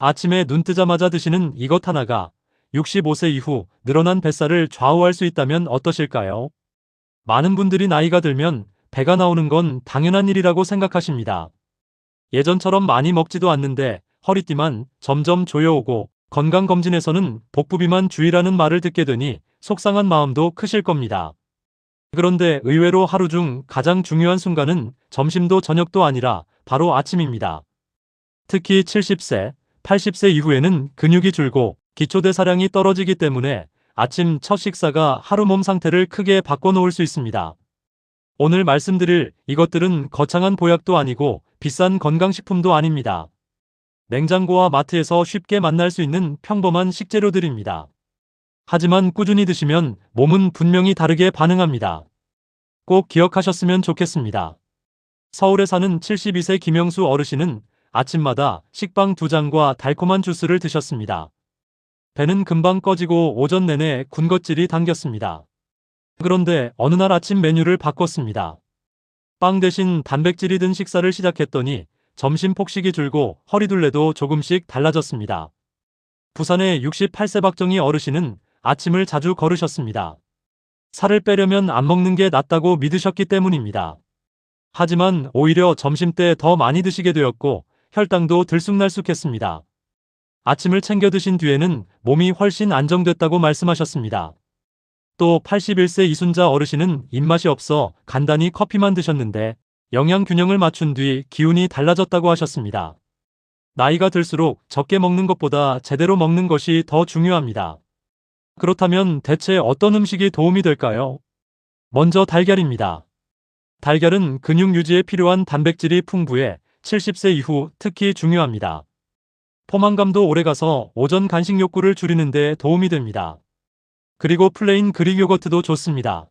아침에 눈 뜨자마자 드시는 이것 하나가 65세 이후 늘어난 뱃살을 좌우할 수 있다면 어떠실까요? 많은 분들이 나이가 들면 배가 나오는 건 당연한 일이라고 생각하십니다. 예전처럼 많이 먹지도 않는데 허리띠만 점점 조여오고 건강검진에서는 복부비만 주의라는 말을 듣게 되니 속상한 마음도 크실 겁니다. 그런데 의외로 하루 중 가장 중요한 순간은 점심도 저녁도 아니라 바로 아침입니다. 특히 70세, 80세 이후에는 근육이 줄고 기초대사량이 떨어지기 때문에 아침 첫 식사가 하루 몸 상태를 크게 바꿔놓을 수 있습니다. 오늘 말씀드릴 이것들은 거창한 보약도 아니고 비싼 건강식품도 아닙니다. 냉장고와 마트에서 쉽게 만날 수 있는 평범한 식재료들입니다. 하지만 꾸준히 드시면 몸은 분명히 다르게 반응합니다. 꼭 기억하셨으면 좋겠습니다. 서울에 사는 72세 김영수 어르신은 아침마다 식빵 2장과 달콤한 주스를 드셨습니다. 배는 금방 꺼지고 오전 내내 군것질이 당겼습니다. 그런데 어느 날 아침 메뉴를 바꿨습니다. 빵 대신 단백질이 든 식사를 시작했더니 점심 폭식이 줄고 허리둘레도 조금씩 달라졌습니다. 부산의 68세 박정희 어르신은 아침을 자주 걸으셨습니다. 살을 빼려면 안 먹는 게 낫다고 믿으셨기 때문입니다. 하지만 오히려 점심때 더 많이 드시게 되었고 혈당도 들쑥날쑥했습니다. 아침을 챙겨 드신 뒤에는 몸이 훨씬 안정됐다고 말씀하셨습니다. 또 81세 이순자 어르신은 입맛이 없어 간단히 커피만 드셨는데 영양 균형을 맞춘 뒤 기운이 달라졌다고 하셨습니다. 나이가 들수록 적게 먹는 것보다 제대로 먹는 것이 더 중요합니다. 그렇다면 대체 어떤 음식이 도움이 될까요? 먼저 달걀입니다. 달걀은 근육 유지에 필요한 단백질이 풍부해 70세 이후 특히 중요합니다. 포만감도 오래가서 오전 간식 욕구를 줄이는 데 도움이 됩니다. 그리고 플레인 그릭 요거트도 좋습니다.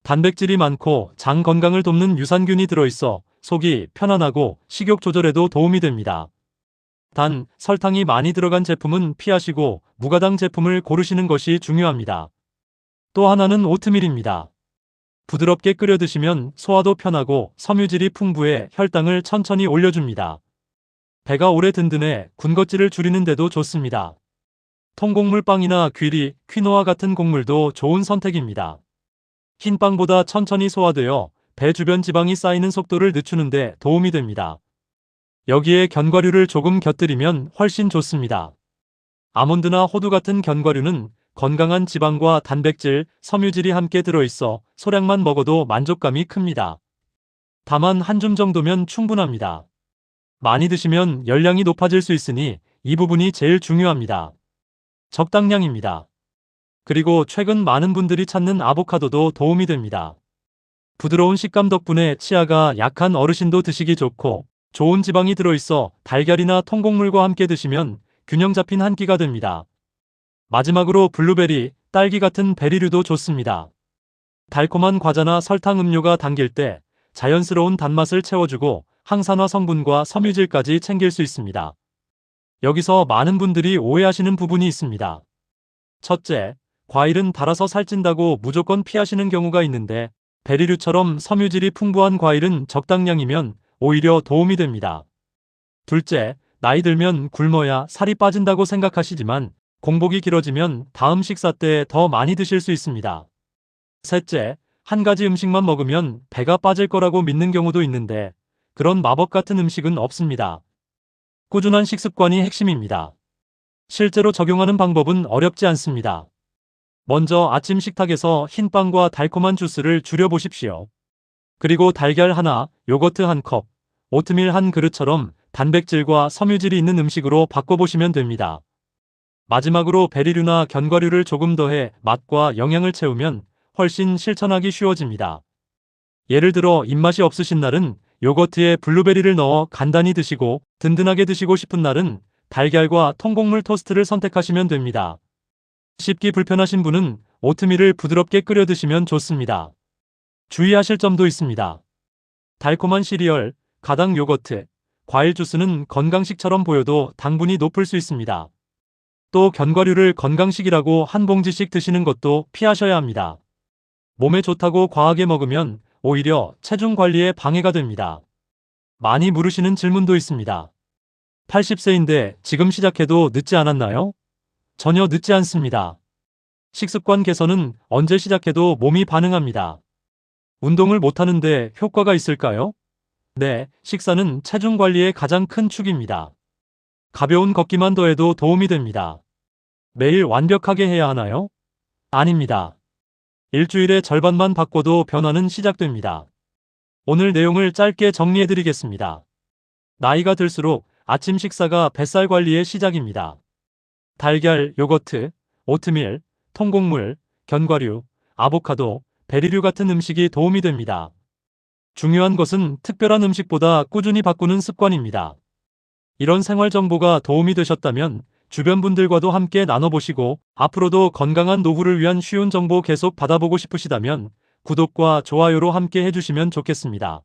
단백질이 많고 장 건강을 돕는 유산균이 들어있어 속이 편안하고 식욕 조절에도 도움이 됩니다. 단, 설탕이 많이 들어간 제품은 피하시고 무가당 제품을 고르시는 것이 중요합니다. 또 하나는 오트밀입니다. 부드럽게 끓여 드시면 소화도 편하고 섬유질이 풍부해 혈당을 천천히 올려줍니다. 배가 오래 든든해 군것질을 줄이는 데도 좋습니다. 통곡물빵이나 귀리, 퀴노아 같은 곡물도 좋은 선택입니다. 흰빵보다 천천히 소화되어 배 주변 지방이 쌓이는 속도를 늦추는 데 도움이 됩니다. 여기에 견과류를 조금 곁들이면 훨씬 좋습니다. 아몬드나 호두 같은 견과류는 건강한 지방과 단백질, 섬유질이 함께 들어있어 소량만 먹어도 만족감이 큽니다. 다만 한 줌 정도면 충분합니다. 많이 드시면 열량이 높아질 수 있으니 이 부분이 제일 중요합니다. 적당량입니다. 그리고 최근 많은 분들이 찾는 아보카도도 도움이 됩니다. 부드러운 식감 덕분에 치아가 약한 어르신도 드시기 좋고 좋은 지방이 들어있어 달걀이나 통곡물과 함께 드시면 균형 잡힌 한 끼가 됩니다. 마지막으로 블루베리, 딸기 같은 베리류도 좋습니다. 달콤한 과자나 설탕 음료가 당길 때 자연스러운 단맛을 채워주고 항산화 성분과 섬유질까지 챙길 수 있습니다. 여기서 많은 분들이 오해하시는 부분이 있습니다. 첫째, 과일은 달아서 살찐다고 무조건 피하시는 경우가 있는데 베리류처럼 섬유질이 풍부한 과일은 적당량이면 오히려 도움이 됩니다. 둘째, 나이 들면 굶어야 살이 빠진다고 생각하시지만 공복이 길어지면 다음 식사 때 더 많이 드실 수 있습니다. 셋째, 한 가지 음식만 먹으면 배가 빠질 거라고 믿는 경우도 있는데 그런 마법 같은 음식은 없습니다. 꾸준한 식습관이 핵심입니다. 실제로 적용하는 방법은 어렵지 않습니다. 먼저 아침 식탁에서 흰빵과 달콤한 주스를 줄여보십시오. 그리고 달걀 하나, 요거트 한 컵, 오트밀 한 그릇처럼 단백질과 섬유질이 있는 음식으로 바꿔보시면 됩니다. 마지막으로 베리류나 견과류를 조금 더해 맛과 영양을 채우면 훨씬 실천하기 쉬워집니다. 예를 들어 입맛이 없으신 날은 요거트에 블루베리를 넣어 간단히 드시고 든든하게 드시고 싶은 날은 달걀과 통곡물 토스트를 선택하시면 됩니다. 씹기 불편하신 분은 오트밀을 부드럽게 끓여 드시면 좋습니다. 주의하실 점도 있습니다. 달콤한 시리얼, 가당 요거트, 과일 주스는 건강식처럼 보여도 당분이 높을 수 있습니다. 또 견과류를 건강식이라고 한 봉지씩 드시는 것도 피하셔야 합니다. 몸에 좋다고 과하게 먹으면 오히려 체중 관리에 방해가 됩니다. 많이 물으시는 질문도 있습니다. 80세인데 지금 시작해도 늦지 않았나요? 전혀 늦지 않습니다. 식습관 개선은 언제 시작해도 몸이 반응합니다. 운동을 못하는데 효과가 있을까요? 네, 식사는 체중 관리의 가장 큰 축입니다. 가벼운 걷기만 더해도 도움이 됩니다. 매일 완벽하게 해야 하나요? 아닙니다. 일주일에 절반만 바꿔도 변화는 시작됩니다. 오늘 내용을 짧게 정리해드리겠습니다. 나이가 들수록 아침 식사가 뱃살 관리의 시작입니다. 달걀, 요거트, 오트밀, 통곡물, 견과류, 아보카도, 베리류 같은 음식이 도움이 됩니다. 중요한 것은 특별한 음식보다 꾸준히 바꾸는 습관입니다. 이런 생활 정보가 도움이 되셨다면 주변 분들과도 함께 나눠보시고 앞으로도 건강한 노후를 위한 쉬운 정보 계속 받아보고 싶으시다면 구독과 좋아요로 함께 해주시면 좋겠습니다.